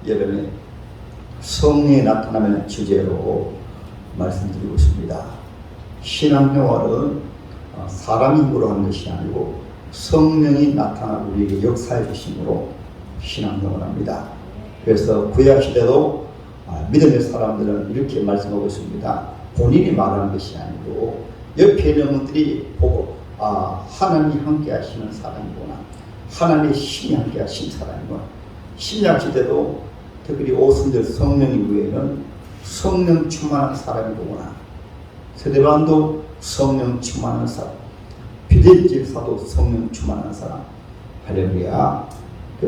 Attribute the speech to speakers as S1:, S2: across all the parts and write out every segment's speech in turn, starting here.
S1: 예배는 성령이 나타나는 주제로 말씀드리고 있습니다. 신앙생활은 사람 힘으로 하는 것이 아니고 성령이 나타나 우리에게 역사해 주심으로 신앙생활을 합니다. 그래서 구약시대도 믿음의 사람들은 이렇게 말씀하고 있습니다. 본인이 말하는 것이 아니고 옆에 있는 분들이 보고 하나님이 함께 하시는 사람이구나, 하나님의 신이 함께 하신 사람이구나. 신약시대도 특별히 오순절 성령 이후에는 성령 충만한 사람이구나, 세대반도 성령 충만한 사람, 비대집사도 성령 충만한 사람. 할렐루야.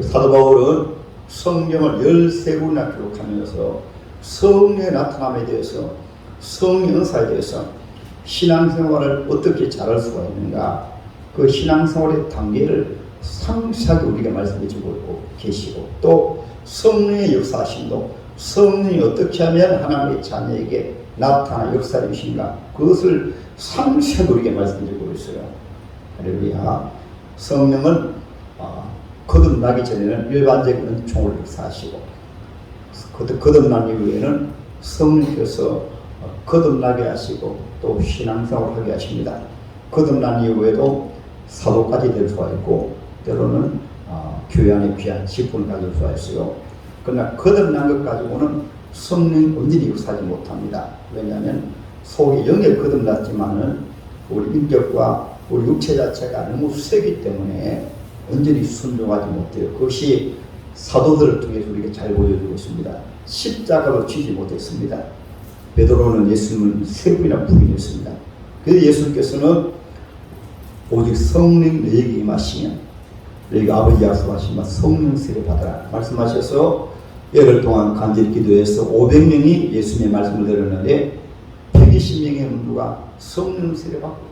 S1: 사도 바울은 성경을 13군이나 기록하면서 성령의 나타남에 대해서, 성령 은사에 대해서 신앙생활을 어떻게 잘할 수가 있는가, 그 신앙생활의 단계를 상세하게 우리가 말씀해 주고 계시고, 또 성령의 역사하심도 성령이 어떻게 하면 하나님의 자녀에게 나타나 역사해 주신가, 그것을 상세하게 우리에게 말씀해 주고 있어요. 할렐루야. 성령은 거듭나기 전에는 일반적인 총을 역사하시고, 거듭난 이후에는 성령께서 거듭나게 하시고 또 신앙생활을 하게 하십니다. 거듭난 이후에도 사도까지 될 수가 있고, 때로는 교회 안에 귀한 직분을 가질 수가 있어요. 그러나 거듭난 것 가지고는 성령 온전히 역사하지 못합니다. 왜냐하면 속이 영에 거듭났지만은 우리 인격과 우리 육체 자체가 너무 세기 때문에 온전히 순종하지 못해요. 그것이 사도들을 통해서 우리가 잘 보여주고 있습니다. 십자가로 지지 못했습니다. 베드로는 예수님을 3번이나 부인했습니다. 그래서 예수님께서는 오직 성령 너에게 임하시면 너희가 아버지 약속하시면 성령 세례 받아라 말씀하셔서 열흘 동안 간절히 기도해서 500명이 예수님의 말씀을 들었는데 120명의 문도가 성령 세례 받고,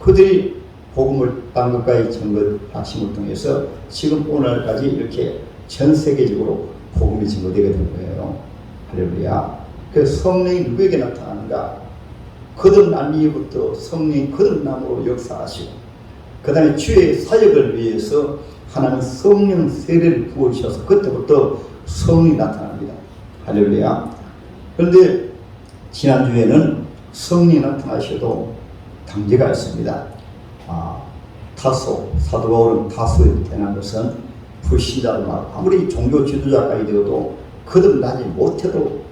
S1: 그들이 복음을 땅끝까지 전거하심을 통해서 지금 오늘까지 이렇게 전 세계적으로 복음이 증거되게 된 거예요. 할렐루야. 그래서 성령이 누구에게 나타나는가? 거듭난 이후부터 성령이 거듭남으로 역사하시고, 그 다음에 주의 사역을 위해서 하나님은 성령 세례를 부어주셔서 그때부터 성령이 나타납니다. 할렐루야. 그런데 지난주에는 성령이 나타나셔도 단계가 있습니다. 사도 바울은 타소에 태어난 것은 불신자로 말하고, 아무리 종교 지도자까지 되어도 거듭나지 못해도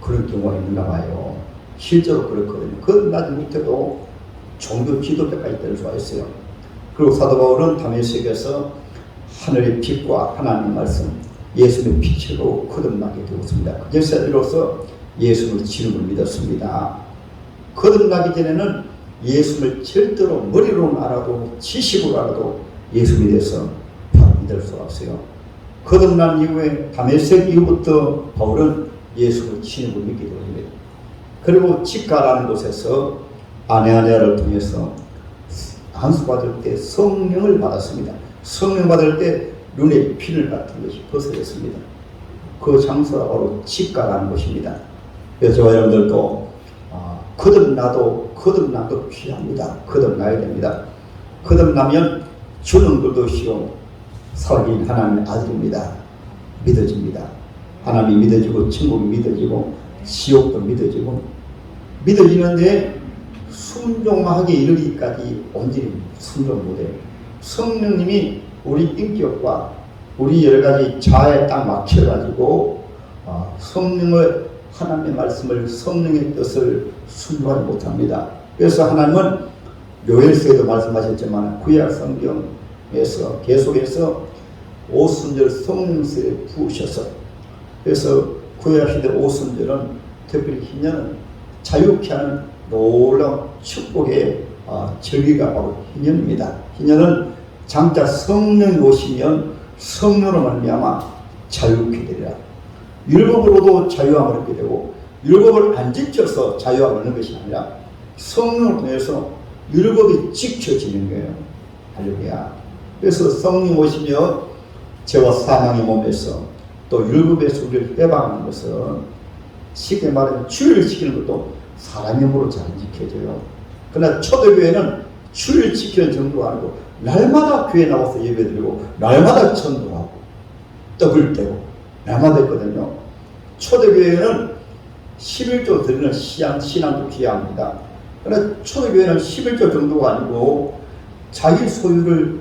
S1: 그런 경우가 있는가 봐요. 실제로 그렇거든요. 거듭나지 못해도 종교 지도자까지 될 수가 있어요. 그리고 사도 바울은 다메섹에서 하늘의 빛과 하나님의 말씀, 예수님의 빛으로 거듭나게 되었습니다. 그래서 이로써 예수를 지름을 믿었습니다. 거듭나기 전에는 예수를 절대로 머리로는 알아도 지식으로 알아도 예수 믿어서 바로 믿을 수가 없어요. 거듭난 이후에 다메섹 이후부터 바울은 예수를 지름을 믿게 됩니다. 그리고 직가라는 곳에서 아네아네아를 통해서 안수받을 때 성령을 받았습니다. 성령 받을 때 눈에 피를 같은 것이 벗어졌습니다. 그 장소가 바로 직가라는 곳입니다. 그래서 저와 여러분들도 거듭나도 거듭난 것 귀합니다. 거듭나야 됩니다. 거듭나면 주는 것도시요 살아계신 하나님의 아들입니다. 믿어집니다. 하나님이 믿어지고 천국이 믿어지고 지옥도 믿어지고, 믿어지는데 순종하게 이르기까지 온전히 순종 못해요. 성령님이 우리 인격과 우리 여러가지 자아에 딱 막혀가지고 성령을, 하나님의 말씀을, 성령의 뜻을 순종하지 못합니다. 그래서 하나님은 요엘서에도 말씀하셨지만 구약 성경에서 계속해서 오순절 성령세례 부으셔서, 그래서 구약시대 오순절은 특별히 희년은 자유케 하는 놀라운 축복의 절기가 바로 희년입니다. 희년은 장차 성령이 오시면 성령으로 말미암아 자유케 되리라. 율법으로도 자유함을 얻게 되고, 율법을 안 지켜서 자유함을 얻는 것이 아니라 성령을 통해서 율법이 지켜지는 거예요. 할렐루야. 그래서 성령 오시면 죄와 사망의 몸에서 또 율법에서 우리를 해방하는 것은, 쉽게 말하면 주일을 지키는 것도 사람의 힘으로 잘 지켜져요. 그러나 초대교회는 주일을 지키는 정도가 아니고 날마다 교회 나와서 예배드리고 날마다 전도하고 떡을 떼고 남아됐거든요. 초대교회는 11조 드리는 신앙도 귀합니다. 그러나 초대교회는 11조 정도가 아니고 자기 소유로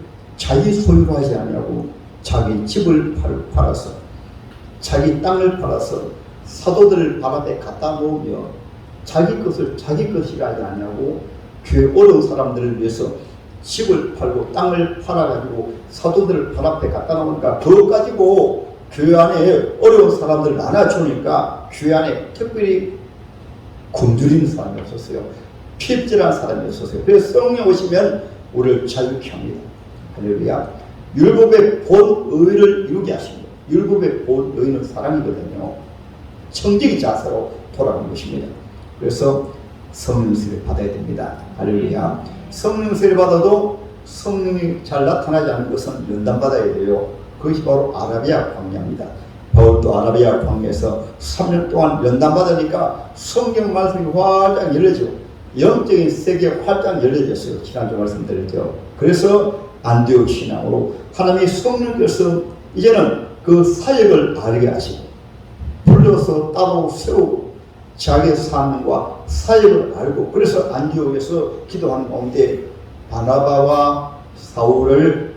S1: 하지 않냐고 자기 집을 팔아서 자기 땅을 팔아서 사도들을 발 앞에 갖다 놓으며 자기 것을 자기 것이라 하지 않냐고 교회 어려운 사람들을 위해서 집을 팔고 땅을 팔아가지고 사도들을 발 앞에 갖다 놓으니까 그거 가지고 교회 안에 어려운 사람들을 나눠주니까 교회 안에 특별히 굶주리는 사람이 없었어요. 피입질한 사람이 없었어요. 그래서 성령 오시면 우리를 자유케 합니다. 할렐루야. 율법의 본 의를 이루게 하십니다. 율법의 본 의는 사랑이거든요. 청지기 자세로 돌아가는 것입니다. 그래서 성령 세례를 받아야 됩니다. 할렐루야. 성령 세례를 받아도 성령이 잘 나타나지 않는 것은 연단받아야 돼요. 그것이 바로 아라비아 광야입니다. 바울도 아라비아 광야에서 3년 동안 연단받으니까 성경 말씀이 활짝 열려져 영적인 세계가 활짝 열려졌어요. 지난주 말씀드렸죠. 그래서 안디옥 신앙으로 하나님의 성령께서 이제는 그 사역을 알게 하시고 불러서 따로 세우고 자기의 사명과 사역을 알고 그래서 안디옥에서 기도하는 가운데 바나바와 바울을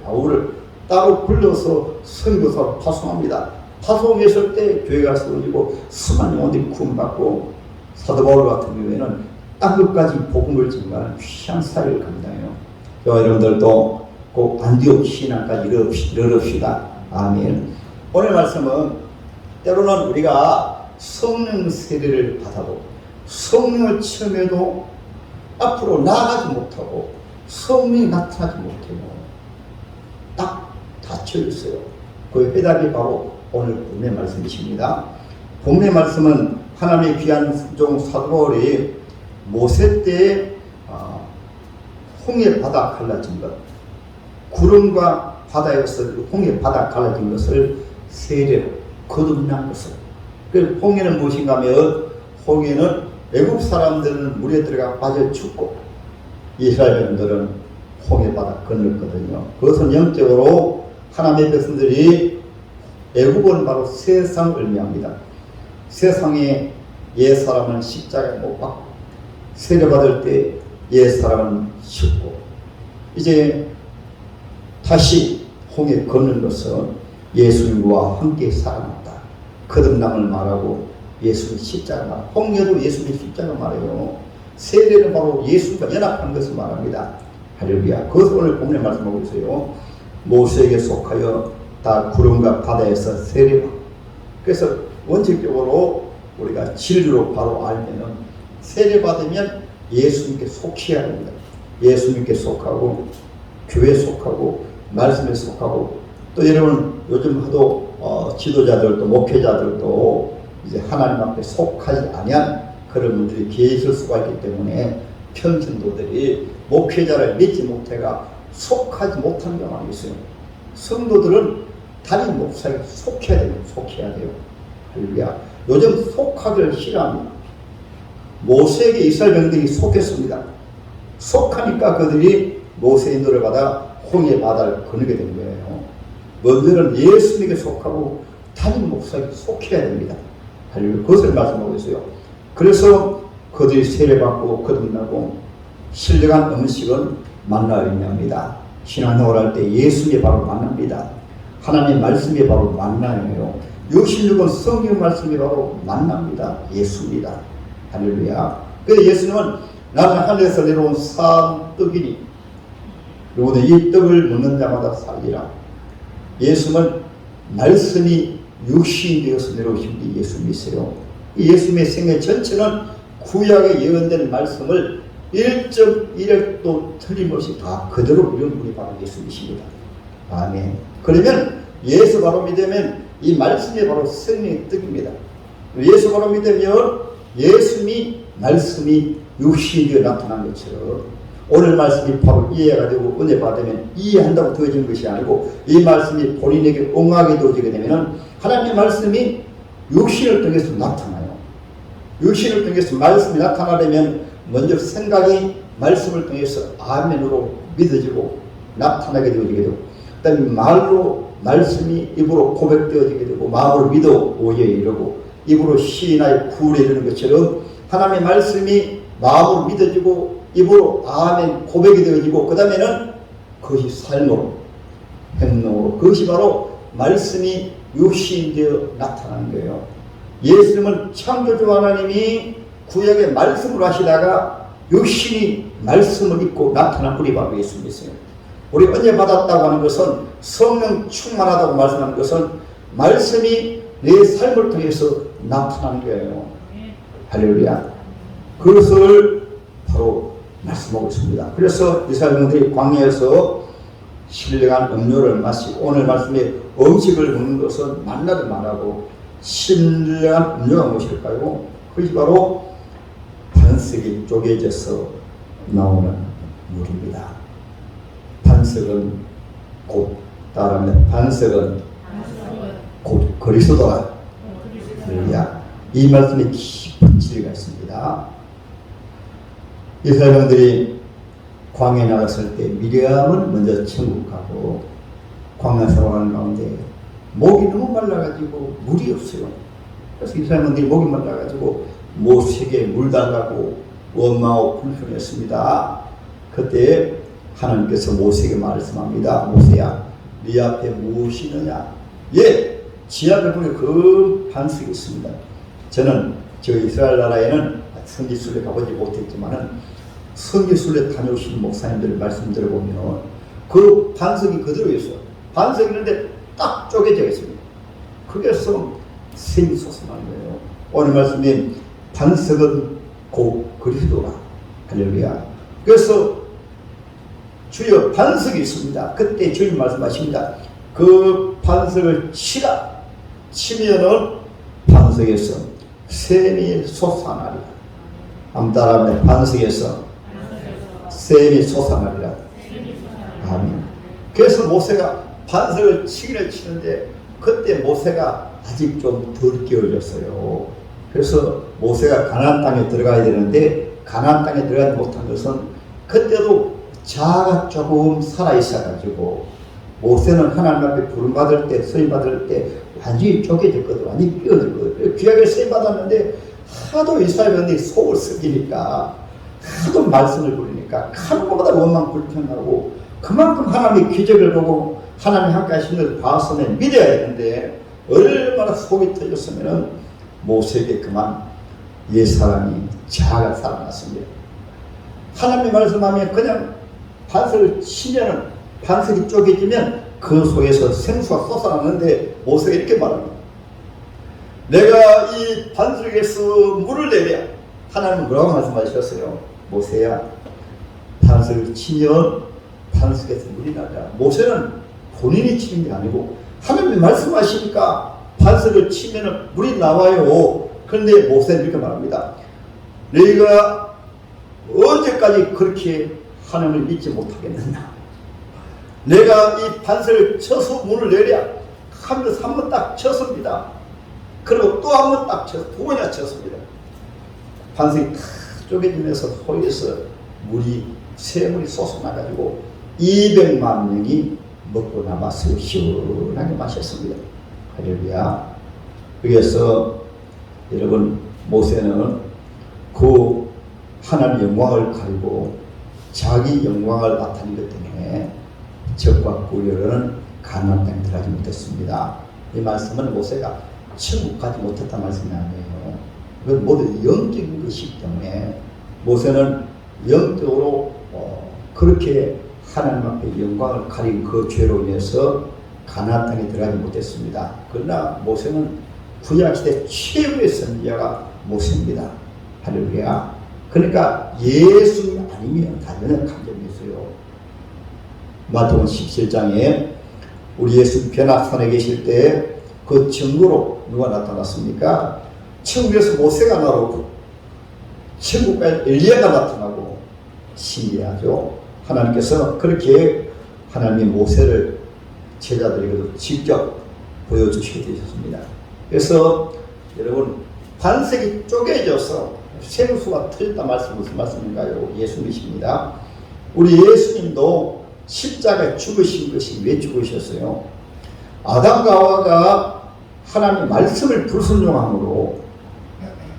S1: 따로 불러서 선교사로 파송합니다. 파송했을 때 교회가 세워지고 수많은 영혼들이 구원받고 사도 바울 같은 경우에는 땅끝까지 복음을 증거하는 귀한 사역을 감당해요. 여러분들도 꼭 안디옥 신앙까지 이르럽시다. 아멘. 오늘 말씀은 때로는 우리가 성령 세례를 받아도 성령을 체험해도 앞으로 나아가지 못하고 성령이 나타나지 못해요. 딱 닫혀 있어요. 그 해답이 바로 오늘 본문의 말씀이십니다. 본문의 말씀은 하나님의 귀한 종 사도 바울이 모세 때에 홍해 바다 갈라진 것, 구름과 바다에서 홍해 바다 갈라진 것을 세례로 거듭난 것을. 그 홍해는 무엇인가 하면 홍해는 외국 사람들은 물에 들어가 빠져 죽고 이스라엘 백성들은 홍해 바다 건넜거든요. 그것은 영적으로 하나님의 백성들이 애굽은 바로 세상을 의미합니다. 세상에 옛사람은 십자가에 못 박고 세례받을 때 옛사람은 죽고 이제 다시 홍해 걷는 것은 예수님과 함께 살아났다. 거듭남을 말하고 예수님 십자가 말. 홍해도 예수님 십자가 말해요. 세례는 바로 예수님과 연합한 것을 말합니다. 할렐루야. 그것을 오늘 본문에 말씀하고 있어요. 모세에게 속하여 다 구름과 바다에서 세례받고. 그래서 원칙적으로 우리가 진리로 바로 알면은 세례받으면 예수님께 속해야 됩니다. 예수님께 속하고 교회에 속하고 말씀에 속하고 또 여러분 요즘 하도 지도자들도 목회자들도 이제 하나님 앞에 속하지 아니한 그런 분들이 계실 수가 있기 때문에 평신도들이 목회자를 믿지 못해가 속하지 못한 경험이 있어요. 성도들은 담임 목사에게 속해야 돼요. 속해야 돼요. 할렐루야. 요즘 속하기를 싫어합니다. 모세에게 이스라엘 백성들이 속했습니다. 속하니까 그들이 모세의 인도를 받아 홍해 바다를 거느게 된 거예요. 먼저는 예수님에게 속하고 담임 목사에게 속해야 됩니다. 할렐루야. 그것을 말씀하고 있어요. 그래서 그들이 세례받고 거듭나고 신령한 음식은 만나를 의미합니다. 신앙생활 할 때 예수님이 바로 만납니다. 하나님의 말씀이 바로 만나예요. 66은 성경 말씀이 바로 만납니다. 예수입니다. 할렐루야. 그래서 예수님은 나는 하늘에서 내려온 산 떡이니 누구든 이 떡을 먹는 자마다 살리라. 예수는 말씀이 육신이 되어서 내려오신 게 예수님이세요. 예수님의 생애 전체는 구약에 예언된 말씀을 1.1핵도 틀림없이 다 그대로 이룬 분이 바로 예수님이십니다. 아멘. 그러면 예수 바로 믿으면 이 말씀이 바로 생명의 떡입니다. 예수 바로 믿으면 예수님이 말씀이 육신이 되어 나타난 것처럼 오늘 말씀이 바로 이해가 되고 은혜 받으면 이해한다고 되어진 것이 아니고 이 말씀이 본인에게 응하게 되어지게 되면 하나님의 말씀이 육신을 통해서 나타나요. 육신을 통해서 말씀이 나타나려면 먼저 생각이 말씀을 통해서 아멘으로 믿어지고 나타나게 되어지게 되고 그 다음에 말로 말씀이 입으로 고백되어지게 되고 마음으로 믿어 오ye 이르고 입으로 시인하여 구울에 이르는 것처럼 하나님의 말씀이 마음으로 믿어지고 입으로 아멘 고백이 되어지고 그 다음에는 그것이 삶으로 행동으로 그것이 바로 말씀이 육신되어 나타나는 거예요. 예수님은 창조주 하나님이 구약에 말씀으로 하시다가 육신이 말씀을 입고 나타난 분이 바로 예수님이세요. 우리 은혜 받았다고 하는 것은 성령 충만하다고 말씀하는 것은 말씀이 내 삶을 통해서 나타나는 거예요. 할렐루야. 그것을 바로 말씀하고 있습니다. 그래서 이스라엘인들이 광야에서 신령한 음료를 마시고 오늘 말씀에 음식을 먹는 것은 만나도 말하고 신령한 음료가 무엇일까요? 그것이 바로 반석이 쪼개져서 나오는 물입니다. 반석은 곧 따라하면 반석은 곧 그리스도라. 할렐루야. 이 말씀에 깊은 진리가 있습니다. 이스라엘들이 광야에 나갔을 때 미리암은 먼저 천국 가고 광야 생활하는 가운데 목이 너무 말라가지고 물이 없어요. 그래서 이스라엘들이 목이 말라가지고 모세에게 물 달라고 원망하고 불평했습니다. 그때 하나님께서 모세에게 말씀합니다. 모세야, 네 앞에 무엇이 있느냐? 예, 지하를 보니 그 반석이 있습니다. 저는 저 이스라엘 나라에는 성지순례 가보지 못했지만은 성지순례 다녀오신 목사님들 말씀 들어보면 그 반석이 그대로 있어요. 반석이 있는데 딱 쪼개져 있습니다. 그래서 샘이 솟아나는 거예요. 오늘 말씀인 반석은 곧 그리스도라. 할렐루야. 그래서 주여 반석이 있습니다. 그때 주님 말씀하십니다. 그 반석을 치라. 치면은 반석에서 샘이 솟아나리라. 암따라하면 반석에서 샘이 솟아나리라. 아멘. 그래서 모세가 반석을 치기를 치는데 그때 모세가 아직 좀 덜 깨어졌어요. 그래서 모세가 가나안 땅에 들어가야 되는데 가나안 땅에 들어가지 못한 것은 그때도 자아가 조금 살아있어가지고 모세는 하나님 앞에 부름받을 때 서임받을 때 완전히 쪼개졌거든. 완전히 끼어들거든. 귀하게 서임받았는데 하도 이스라엘인들이 속을 썩이니까 하도 말씀을 부르니까 하루마다 원망 불평하고 그만큼 하나님의 기적을 보고 하나님 함께 하시는 것을 봤으면 믿어야 되는데 얼마나 속이 터졌으면 모세에게 그만 옛사람이 자아가 살아났습니다. 하나님의 말씀하면 그냥 반석을 치면은 반석이 쪼개지면 그 속에서 생수가 솟아나는데 모세가 이렇게 말합니다. 내가 이 반석에서 물을 내랴. 하나님은 뭐라고 말씀하셨어요? 모세야, 반석을 치면 반석에서 물이 나자. 모세는 본인이 치는 게 아니고 하나님이 말씀하시니까 반석을 치면 물이 나와요. 그런데 모세는 이렇게 말합니다. 너희가 언제까지 그렇게 하나님을 믿지 못하겠느냐? 내가 이 반석을 쳐서 물을 내랴 하면서 한 번 딱 쳤습니다. 그리고 또 한 번 딱 쳐서 두 번이나 쳤습니다. 반석이 탁 쪼개지면서 소에서 물이 샘물이 솟아나가지고 200만 명이 먹고 남았어요. 시원하게 마셨습니다. 할렐루야. 그래서 여러분 모세는 그 하나님의 영광을 가리고 자기 영광을 나타낸 것 때문에 적과 구려는 가나안 땅에 들어가지 못했습니다. 이 말씀은 모세가 천국 가지 못했다는 말씀이 아니에요. 그건 모두 영적인 것이기 때문에 모세는 영적으로 그렇게 하나님 앞에 영광을 가린 그 죄로 인해서 가나안 땅에 들어가지 못했습니다. 그러나 모세는 구약시대 최고의 선지자가 모세입니다. 할렐루야. 그러니까 예수 아니면 다른 감정이 있어요. 마태복음 17장에 우리 예수 변화산에 계실 때 그 증거로 누가 나타났습니까? 천국에서 모세가 나오고 천국에 엘리야가 나타나고 신기하죠. 하나님께서 그렇게 하나님의 모세를 제자들에게도 직접 보여주시게 되셨습니다. 그래서 여러분 반석이 쪼개져서 생수가 터졌다 말씀 무슨 말씀인가요? 예수님이십니다. 우리 예수님도 십자가에 죽으신 것이 왜 죽으셨어요? 아담과 하와가 하나님의 말씀을 불순종함으로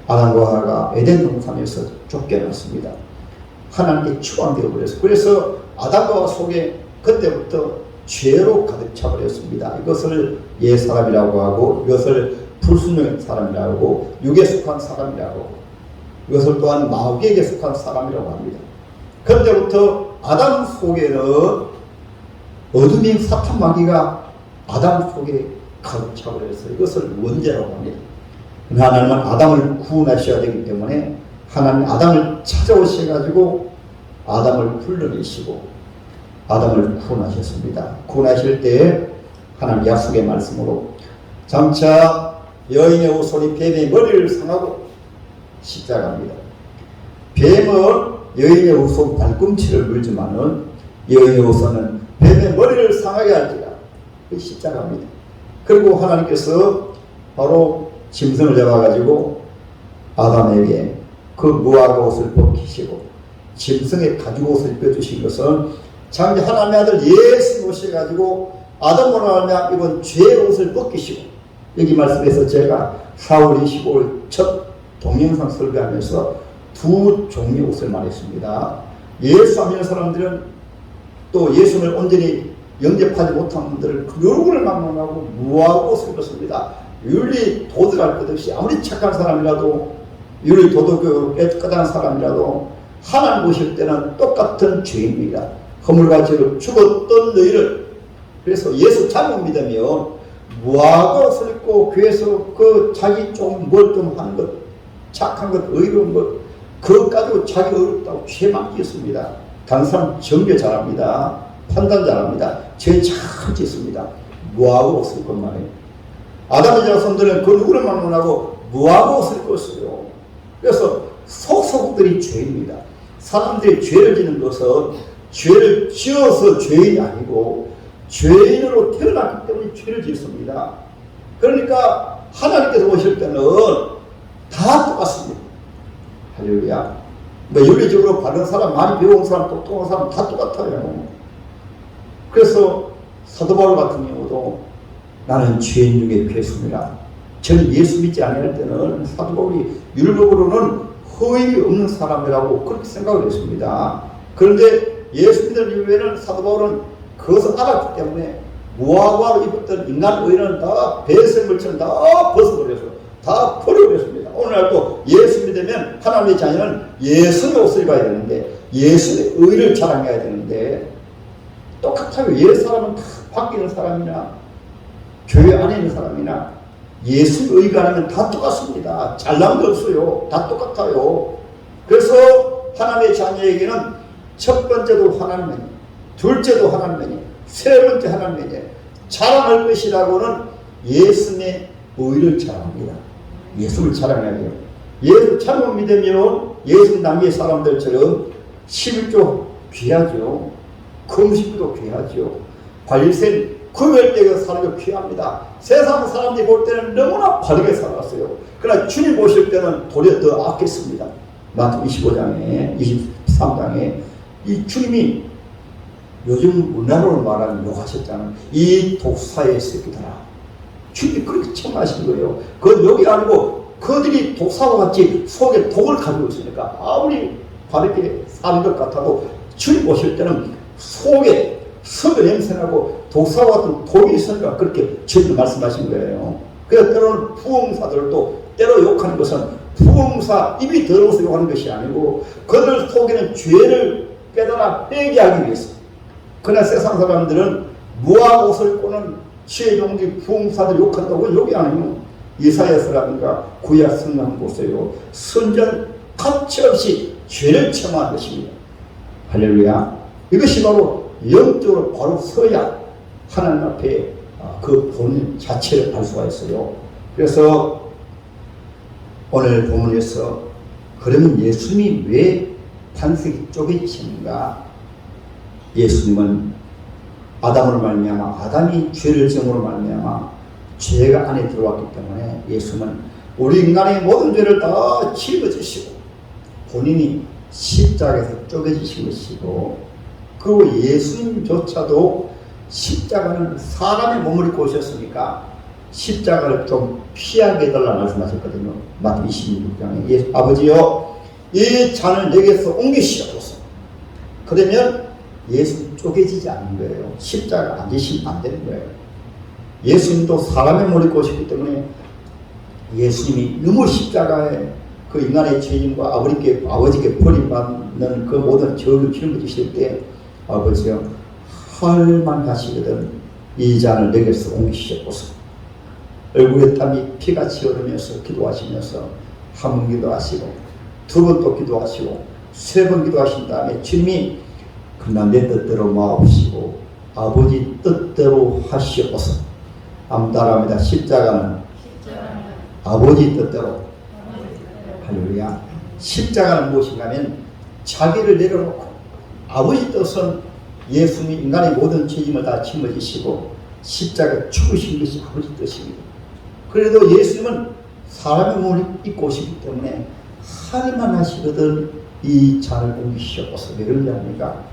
S1: 아담과 하와가 에덴 동산에서 쫓겨났습니다. 하나님께 추방되어 버렸어요. 그래서 아담과 하와 속에 그때부터 죄로 가득 차버렸습니다. 이것을 옛사람이라고 하고, 이것을 불순종의 사람이라고 하고, 육에 속한 사람이라고 하고, 이것을 또한 마귀에게 속한 사람이라고 합니다. 그때부터 아담 속에는 어둠인 사탄 마귀가 아담 속에 가득 차버렸어요. 이것을 원죄라고 합니다. 하나님은 아담을 구원하셔야 되기 때문에 하나님 아담을 찾아오셔가지고 아담을 불러내시고 아담을 구원하셨습니다. 구원하실 때 하나님 약속의 말씀으로 장차 여인의 후손이 뱀의 머리를 상하고 십자가입니다. 뱀은 여인의 후손 발꿈치를 물지만은 여인의 후손은 뱀의 머리를 상하게 할지라. 그 십자가입니다. 그리고 하나님께서 바로 짐승을 잡아가지고 아담에게 그 무화과 옷을 벗기시고 짐승의 가죽 옷을 입혀주신 것은 장차 하나님의 아들 예수 모셔가지고 아담으로 말미암아 입은 죄의 옷을 벗기시고, 여기 말씀에서 제가 4월 25일 첫 동영상 설교하면서 두 종류의 옷을 말했습니다. 예수 안 믿는 사람들은 또 예수를 온전히 영접하지 못한 분들은 그 얼굴을 막론하고 무화과 옷을 입었습니다. 윤리 도덕할 것 없이 아무리 착한 사람이라도, 윤리 도덕교육을 깨끗한 사람이라도 하나님 보실 때는 똑같은 죄입니다. 허물과 죄로 죽었던 너희를, 그래서 예수 잘못 믿으면 무화과 옷을 입고 교회에서 그 자기 좀 뭘 좀 하는 것, 착한 것, 의로운 것, 그것 가지고 자기 어렵다고 죄만 짓습니다. 다른 사람 정죄 잘합니다. 판단 잘합니다. 죄 참 짓습니다. 무화과 옷을 입고 말이에요. 아담의 자손들은 그 누구를 만나고 무화과 옷을 입고 있어요. 그래서 속속들이 죄입니다. 사람들이 죄를 지는 것은 죄를 지어서 죄인이 아니고 죄인으로 태어났기 때문에 죄를 짓습니다. 그러니까 하나님께서 오실 때는 다 똑같습니다. 할렐루야. 뭐 윤리적으로 바른 사람, 많이 배운 사람, 똑똑한 사람 다 똑같아요. 그래서 사도 바울 같은 경우도 나는 죄인 중에 괴수입니다. 저는 예수 믿지 않을 때는 사도 바울이 율법으로는 허임이 없는 사람이라고 그렇게 생각을 했습니다. 그런데 예수 믿는 이후에는 사도 바울은 그것을 알았기 때문에 무화과로 입었던 인간 의는 다 배설물처럼 다 벗어버려서 다 버려버렸습니다. 오늘날도 예수 믿으면 하나님의 자녀는 예수의 옷을 입어야 되는데, 예수의 의를 자랑해야 되는데 똑같아요. 옛 사람은 다 바뀌는 사람이나 교회 안에 있는 사람이나 예수의 의가 아니면 다 똑같습니다. 잘난 거 없어요. 다 똑같아요. 그래서 하나님의 자녀에게는 첫 번째도 하나님이니, 둘째도 하나님이니, 세 번째 하나님이니 자랑할 것이라고는 예수의 의를 자랑합니다. 예수를 자랑해야 돼요. 예수 잘못 믿으면 예수 남의 사람들처럼 11조 귀하죠. 금식도 귀하죠. 관리생 구별되게 사는 게 귀합니다. 세상 사람들이 볼 때는 너무나 바르게 살았어요. 그러나 주님 보실 때는 도리어 더 아꼈습니다. 마태복음 25장에 23장에 이 주님이 요즘 우리나라로 말하는 욕하셨잖아요. 이 독사의 새끼들아. 주님이 그렇게 청하신 거예요. 그건 욕이 아니고 그들이 독사와 같이 속에 독을 가지고 있으니까 아무리 바르게 사는 것 같아도 주님 보실 때는 속에 썩은 냄새나고 독사와 같은 독이 있으니까 그렇게 주님이 말씀하신 거예요. 그래서 때로는 부흥사들도 때로 욕하는 것은 부흥사 입이 더러워서 욕하는 것이 아니고 그들 속에는 죄를 깨달아 회개하기 위해서. 그러나 세상 사람들은 무화과 옷을 입고는 지혜 용기 부흥사들 욕한다고 욕이 아니고 이사야서라든가 구약 성경 보세요. 선전 가치없이 죄를 청한 것입니다. 할렐루야. 이것이 바로 영적으로 바로 서야 하나님 앞에 그 본인 자체를 알 수가 있어요. 그래서 오늘 본문에서 그러면 예수님이 왜 반석이 쪼개지는가? 예수님은 아담으로 말미암아 아담이 죄를 지음으로 말미암아 죄가 안에 들어왔기 때문에 예수님은 우리 인간의 모든 죄를 다 짊어지시고 본인이 십자가에서 쪼개지신 것이고, 그리고 예수님조차도 십자가는 사람의 몸을 입고 오셨으니까 십자가를 좀 피하게 해달라 말씀하셨거든요. 마태복음 26장에 아버지여 이 잔을 내게서 옮기시옵소서. 그러면 예수는 쪼개지지 않는 거예요. 십자가 안 지시면 안 되는 거예요. 예수님도 사람의 몸을 입고 오셨기 때문에 예수님이 너무 십자가에 그 인간의 죄인과 아버지께 버림받는 그 모든 죄를 짊어지실 때 아버지여 할만하시거든 이 잔을 내게서 옮기시옵소서. 얼굴에 땀이 피같이 흐르면서 기도하시면서 한 번 기도하시고 두 번 또 기도하시고 세 번 기도하신 다음에 주님이 그러나 내 뜻대로 마옵시고 아버지 뜻대로 하시옵소서. 암따라합니다. 십자가는 아버지 뜻대로. 할렐루야. 십자가는 무엇인가 하면 자기를 내려놓고 아버지 뜻은 예수님이 인간의 모든 죄짐을 다 짊어지시고 십자가에 죽으신 것이 아버지 뜻입니다. 그래도 예수님은 사람의 몸을 입고 오시기 때문에 할만 하시거든 이 잔을 옮기시옵소서. 왜 그런지 압니까?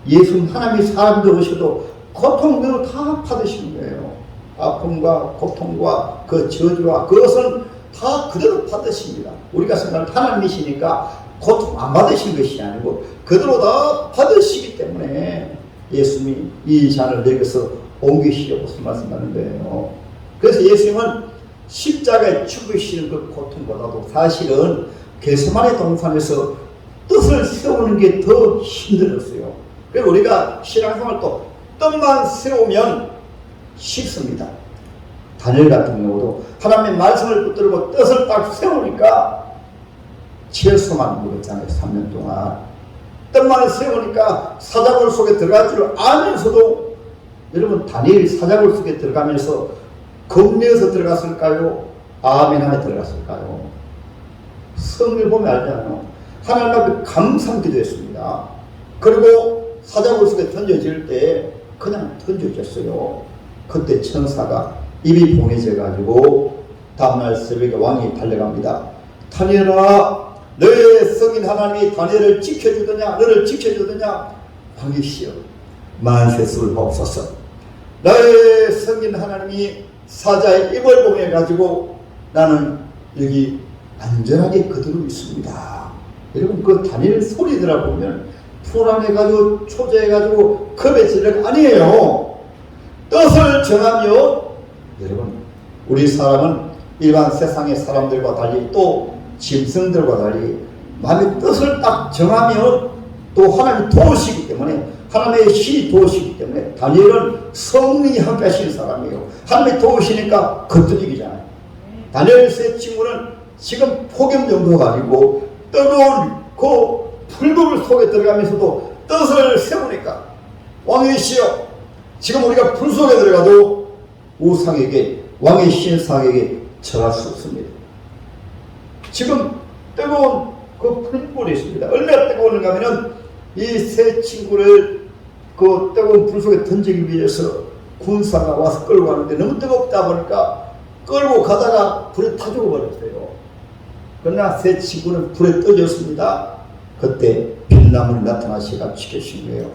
S1: 예수님 하나님이 사람들 오셔도 고통대로 다 받으시는 거예요. 아픔과 고통과 그 저주와 그것은 다 그대로 받으십니다. 우리가 생각할 하나님이시니까 고통 안 받으신 것이 아니고 그대로 다 받으시기 때문에 예수님이 이 잔을 내게서 옮기시옵소서 말씀하는 거예요. 그래서 예수님은 십자가에 죽으시는 그 고통보다도 사실은 겟세마네 동산에서 뜻을 세우는 게 더 힘들었어요. 그래서 우리가 신앙생활 또 뜻만 세우면 쉽습니다. 다니엘 같은 경우도 하나님의 말씀을 붙들고 뜻을 딱 세우니까 채소만 먹었잖아요. 3년 동안 뜻만 세우니까 사자굴 속에 들어갈 줄 알면서도 여러분 다니엘이 사자굴 속에 들어가면서 겁내어서 들어갔을까요? 아멘 안에 들어갔을까요? 성경을 보면 알잖아요. 하나님 앞에 감상 기도했습니다. 그리고 사자굴 속에 던져질 때 그냥 던져졌어요. 그때 천사가 입이 봉해져 가지고 다음날 새벽에 왕이 달려갑니다. 다니엘아 너의 성인 하나님이 다니엘을 지켜주더냐 너를 지켜주더냐. 왕이시여 만세수를 하옵소서. 나의 성인 하나님이 사자의 입을 봉해 가지고 나는 여기 안전하게 그대로 있습니다. 여러분 그 다니엘 소리 들어보면 불안해가지고 초조해가지고 겁에 질려 아니에요. 뜻을 정하며 여러분 우리 사람은 일반 세상의 사람들과 달리 또 짐승들과 달리 마음의 뜻을 딱 정하면 또 하나님이 도우시기 때문에 하나님의 신이 도우시기 때문에 다니엘은 성령이 함께 하시는 사람이에요. 하나님이 도우시니까 거뜬이기잖아요. 다니엘 세 친구는 지금 폭염 정도가 아니고 뜨거운 그 불불 속에 들어가면서도 뜻을 세우니까 왕이시여 지금 우리가 불 속에 들어가도 우상에게 왕의 신상에게 절할 수 없습니다. 지금 뜨거운 그 불불이 있습니다. 얼마나 뜨거운가 하면은 이 세 친구를 그 뜨거운 불 속에 던지기 위해서 군사가 와서 끌고 가는데 너무 뜨겁다 보니까 끌고 가다가 불에 타 죽어버렸어요. 그러나 세 친구는 불에 떠졌습니다. 그때 빛나물 나타나시가 지켜주신 거예요.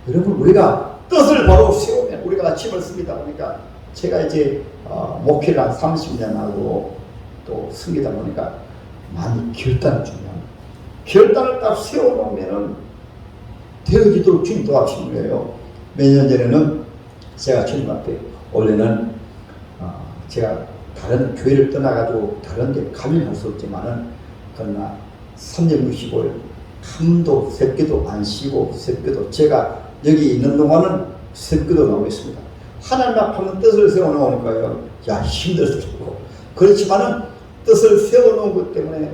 S1: 여러분 우리가 뜻을 바로 세우면 우리가 아침을 씁니다 보니까 제가 이제 목회를 한 30년 하고 또 승리다 보니까 많이 결단을 중요합니다. 결단을 딱 세워놓으면은 되어지도록 주님 도와주시는 거예요. 몇 년 전에는 제가 주님 앞에 원래는 제가 다른 교회를 떠나가지고 다른 데 가면 할 수 없지만은 그러나 365일 한도 새끼도 안 쉬고 새끼도 제가 여기 있는 동안은 새끼도 나오고 있습니다. 하나님 앞에 한번 뜻을 세워놓으니까요. 야 힘들어서 좋고 그렇지만은 뜻을 세워놓은 것 때문에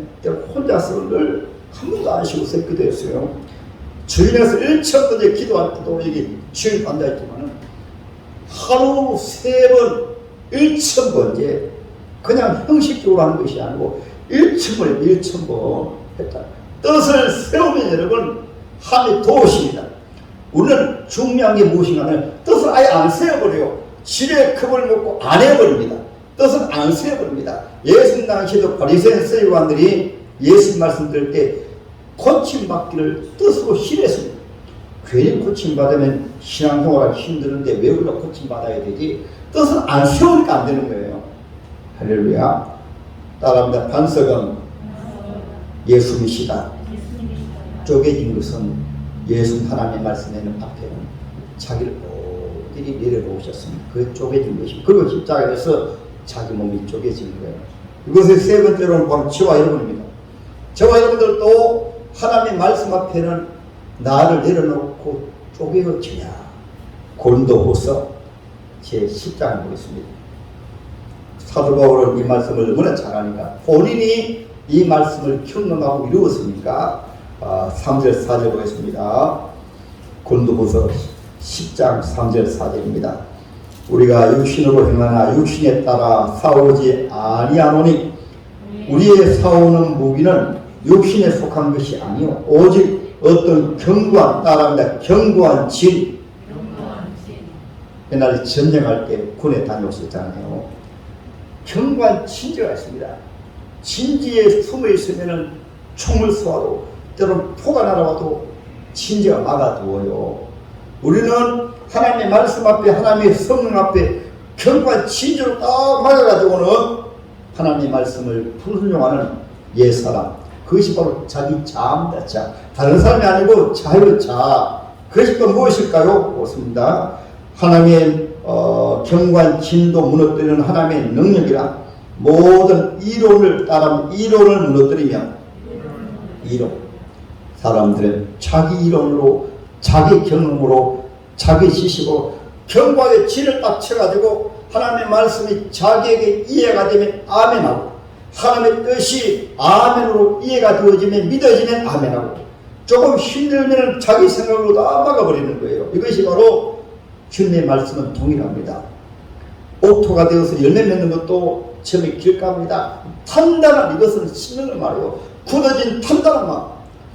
S1: 혼자서 늘 한 번도 안 쉬고 새끼도 했어요. 주인에서 1,000번째 기도할 때도 여기 주인 간다 했지만은 하루 3번 1,000번째 그냥 형식적으로 하는 것이 아니고 1,000번에 1,000번 했다. 뜻을 세우면 여러분 하나님이 도우십니다. 우리는 중요한 게 무엇인가 하면 뜻을 아예 안 세워버려요. 지뢰 컵을 먹고 안 해버립니다. 뜻은 안 세워버립니다. 예수님 당시에도 바리새인 서기관들이 예수님 말씀 들을 때 고침받기를 뜻으로 싫어했습니다. 괜히 고침받으면 신앙생활하기 힘드는데 왜 우리가 고침받아야 되지? 뜻을 안 세우니까 안 되는 거예요. 할렐루야. 따라합니다. 반석은 예수이시다. 쪼개진 것은 예수 하나님의 말씀에는 앞에는 자기를 어디를 내려놓으셨습니다. 그게 쪼개진 것입니다. 그리고 십자가에서 자기 몸이 쪼개진 거예요. 이것의 세 번째로는 바로 저와 여러분입니다. 저와 여러분들도 하나님의 말씀 앞에는 나를 내려놓고 쪼개어지냐. 고린도후서 제10장을 보겠습니다. 사도 바울은 이 말씀을 너무나 잘하니까 본인이 이 말씀을 경험하고 이루었으니까 3절 4절 보겠습니다. 고린도후서 10장 3절 4절입니다. 우리가 육신으로 행하나 육신에 따라 싸우지 아니하노니 우리의 싸우는 무기는 육신에 속한 것이 아니요 오직 어떤 견고한, 따라합니다. 견고한 진. 옛날에 전쟁할 때 군에 다녀오셨잖아요. 견고한 진지가 있습니다. 진지에 숨어 있으면 총을 쏘아도 때로는 포가 날아와도 진지가 막아두어요. 우리는 하나님의 말씀 앞에, 하나님의 성령 앞에 견고한 진지로 딱 막아가지고는 하나님의 말씀을 불순종하는 옛사람, 그것이 바로 자기 자입니다. 자, 다른 사람이 아니고 자유 자. 그것이 또 무엇일까요? 그렇습니다. 하나님의 견고한 진도 무너뜨리는 하나님의 능력이라 모든 이론을 따르면 이론을 무너뜨리면 이론. 사람들은 자기 이론으로, 자기 경험으로, 자기 지식으로 견고하게 진을 딱 쳐가지고 하나님의 말씀이 자기에게 이해가 되면 아멘하고, 하나님의 뜻이 아멘으로 이해가 되어지면, 믿어지면 아멘하고, 조금 힘들면 자기 생각으로 다 막아버리는 거예요. 이것이 바로 주님의 말씀은 동일합니다. 옥토가 되어서 열매 맺는 것도 처음에 길가합니다. 단단한, 이것은 심는 걸 말이에요. 굳어진 단단한 마음.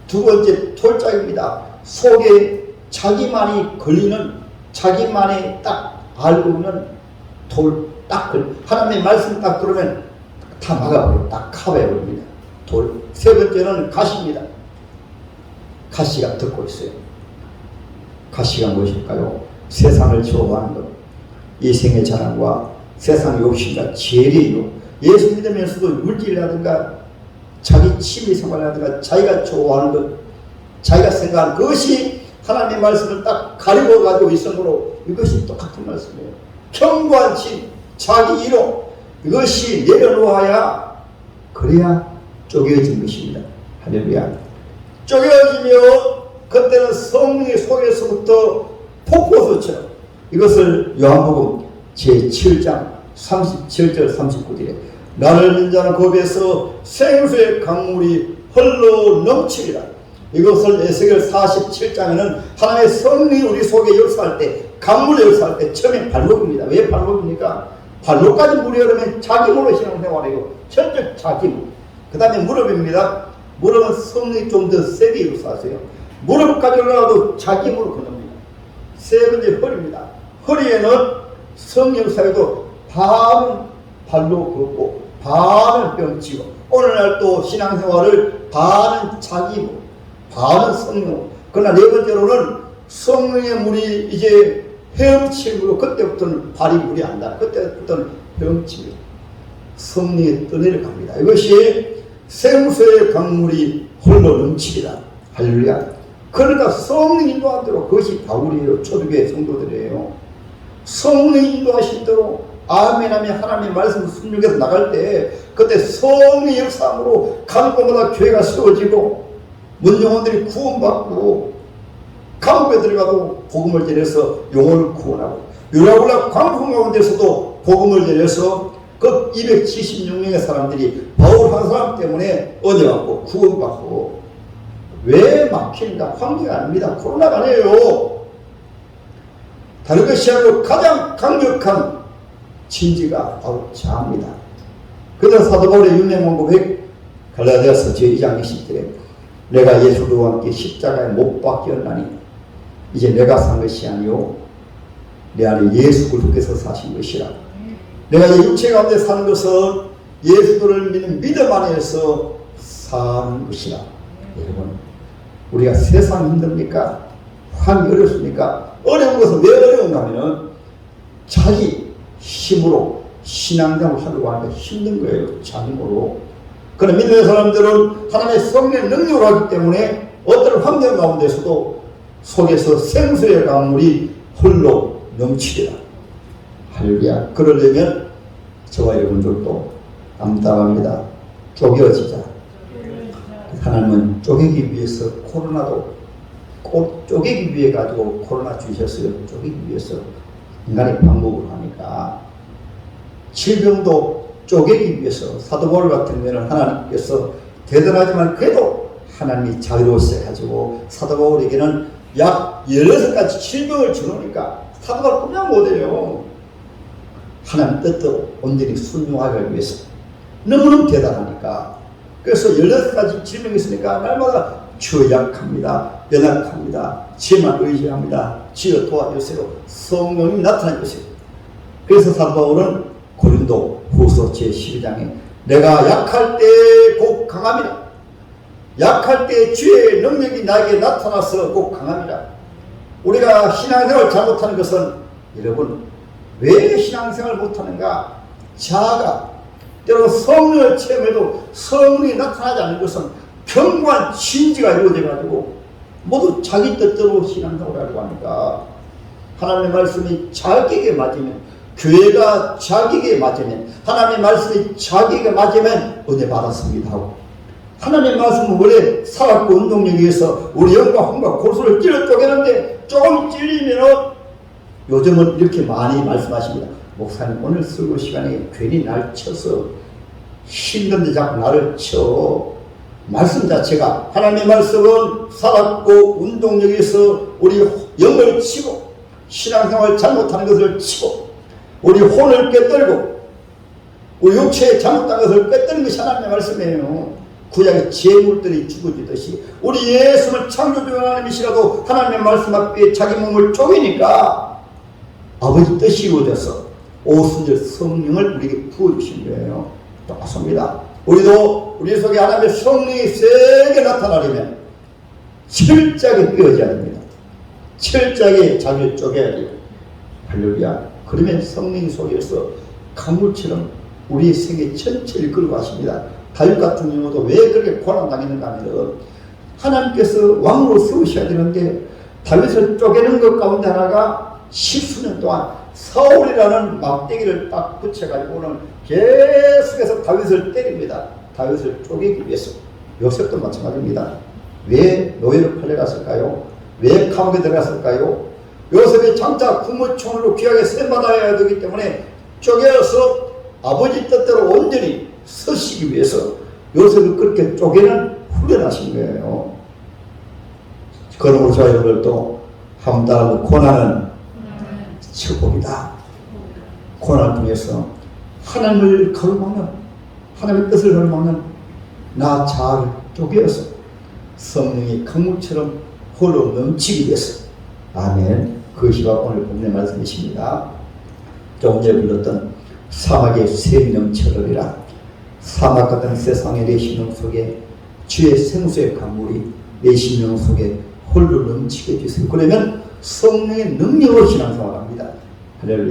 S1: 두 번째 돌짝입니다. 속에 자기만이 걸리는, 자기만이 딱 알고 있는 돌, 딱 하나님의 말씀 딱 들으면 다 막아버려요. 딱 커버해버립니다. 돌. 세 번째는 가시입니다. 가시가 듣고 있어요. 가시가 무엇일까요? 세상을 좋아하는 것, 이생의 자랑과 세상 욕심과 죄리요. 예수 믿으면서도 물질이라든가 자기 취미 생활이라든가 자기가 좋아하는 것, 자기가 생각하는 그것이 하나님의 말씀을 딱 가리고 가지고 있으므로 이것이 똑같은 말씀이에요. 견고한 진, 자기 이론, 이것이 내려놓아야, 그래야 쪼개어진 것입니다. 할렐루야. 쪼개어지면 그때는 성령의 속에서부터 폭포수처럼, 이것을 요한복음 제7장 37절 39절에 나를 믿는 자는 그 배에서 생수의 강물이 흘러 넘치리라. 이것을 에스겔 47장에는 하나님의 성령이 우리 속에 역사할 때, 강물이 역사할 때 처음에 발목입니다. 왜 발목입니까? 발목까지 물이 흐르면 자기 물로 신앙생활이고, 첫째 자기 물. 그 다음에 무릎입니다. 무릎은 성령이 좀 더 세게 역사하세요. 무릎까지 올라가도 자기 물로 건너옵니다. 세 번째 허리입니다. 허리에는 성령 역사에도 반은 발로 걷고 반은 병치고, 오늘날 또 신앙생활을 반은 자기 물, 반은 성령. 그러나 네 번째로는 성령의 물이 이제 헤엄치므로, 그때부터는 발이 물이 안 나. 그때부터는 헤엄칩니다. 성령이 떠내려 갑니다. 이것이 생수의 강물이 흘러 넘치리라. 할렐루야. 그러니까 성령 인도한 대로, 그것이 바울이에요. 초대교회 성도들이에요. 성령 인도하신 대로 아멘하며 하나님의 말씀을 순종해서 나갈 때, 그때 성령의 역사함으로 간 곳마다 교회가 세워지고 문정원들이 구원받고, 감옥에 들어가도 복음을 전해서 영혼을 구원하고, 유라굴라 광풍 가운데서도 복음을 전해서 그 276명의 사람들이 바울 한 사람 때문에 얻어갖고 구원받고. 왜 막히는가? 환경이 아닙니다. 코로나가 아니에요. 다른 것이 아니고 가장 강력한 진지가 바로 자입니다. 그래서 사도 바울의 유명한 고백, 갈라디아서 제2장 20절에 내가 예수와 함께 십자가에 못 박혔나니 이제 내가 산 것이 아니요 내 안에 예수 그리스도께서 사신 것이라. 내가 이 육체 가운데 사는 것은 예수를 믿는 믿음 안에서 사는 것이라. 여러분, 우리가 세상 힘듭니까? 하기 어렵습니까? 어려운 것은 왜 어려운가 하면은 자기 힘으로 신앙생활을 하려고 하니까 힘든 거예요. 자기 힘으로. 그럼 믿는 사람들은 하나님의 성령의 능력을 하기 때문에 어떤 환경 가운데서도 속에서 생수의 강물이 홀로 넘치리라. 할렐루야. 그러려면 저와 여러분들도 암담합니다. 쪼개어지자. 하나님은 쪼개기 위해서 코로나도 쪼개기 위해 가지고 코로나 주셨어요. 쪼개기 위해서 인간의 방법을 하니까 질병도 쪼개기 위해서 사도 바울 같은 경우는 하나님께서 대단하지만 그래도 하나님이 자유로우셔 가지고 사도 바울에게는 약 16가지 질병을 주놓으니까 사도 바울 그냥 못해요. 하나님 뜻대로 온전히 순종하기 위해서 너무너무 대단하니까. 그래서 16가지 질병이 있으니까 날마다 주여 약합니다. 연약합니다. 지혜만 의지합니다. 주여 도와주세요. 성령이 나타나주세요. 그래서 사도 바울은 고린도 후서 제12장에 내가 약할 때 곧 강함이라. 약할 때 주의 능력이 나에게 나타나서 곧 강함이라. 우리가 신앙생활을 잘못하는 것은 여러분 왜 신앙생활을 못하는가? 자아가 때로 성령을 체험해도 성령이 나타나지 않는 것은 견고한 진지가 이루어져 가지고 모두 자기 뜻대로 신앙생활을 하려고 하니까 하나님의 말씀이 자기에게 맞으면 교회가 자기에게 맞으면 하나님의 말씀이 자기에게 맞으면 은혜 받았습니다 하고 하나님의 말씀은 원래 사각과 운동력에 의해서 우리 영과 혼과 골수를 찔러 쪼개는데 조금 찔리면 요즘은 이렇게 많이 말씀하십니다. 목사님 오늘 설교 시간에 괜히 날 쳐서 힘든데 자꾸 나를 쳐. 말씀 자체가 하나님의 말씀은 살았고 운동력에서 우리 영을 치고 신앙생활 잘못하는 것을 치고 우리 혼을 꿰뚫고 우리 육체에 잘못한 것을 꿰뚫는 것이 하나님의 말씀이에요. 구약의 재물들이 죽어지듯이 우리 예수를 창조주 하나님이시라도 하나님의 말씀 앞에 자기 몸을 쪼개니까 아버지 뜻이 이루어져서 오순절 성령을 우리에게 부어주신 거예요. 똑같습니다. 우리도 우리 속에 하나님의 성령이 세게 나타나려면 철저하게 삐어져야 됩니다. 철저하게 자기를 쪼개야 돼요. 할렐루야. 그러면 성령 속에서 강물처럼 우리의 생애 전체를 끌고 가십니다. 다윗 같은 경우도 왜 그렇게 고난당했는가 하면 하나님께서 왕으로 세우셔야 되는데 다윗을 쪼개는 것 가운데 하나가 10수년 동안 사울이라는 막대기를 딱 붙여가지고는 계속해서 다윗을 때립니다. 다윗을 쪼개기 위해서. 요셉도 마찬가지입니다. 왜 노예로 팔려갔을까요? 왜 감옥에 들어갔을까요? 요셉이 장차 국무총리로 귀하게 세받아야 되기 때문에 쪼개어서 아버지 뜻대로 온전히 서시기 위해서 요셉을 그렇게 쪼개는 훈련하신 거예요. 그러므로 저와 여러분들도 한번 따라하고 고난은 축복이다. 고난을 통해서 하나님을 가로막는 하나님의 뜻을 가로막는 나 자아를 쪼개어서 성령이 강물처럼 홀로 넘치기 위해서. 아멘. 그것이 오늘 본문의 말씀이십니다. 조금 전에 불렀던 사막의 생명처럼이라. 사막 같은 세상의 내 심령 속에 주의 생수의 강물이 내 심령 속에 홀로 넘치게 해주세요. 그러면 성령의 능력으로 신앙생활합니다. 할렐루야.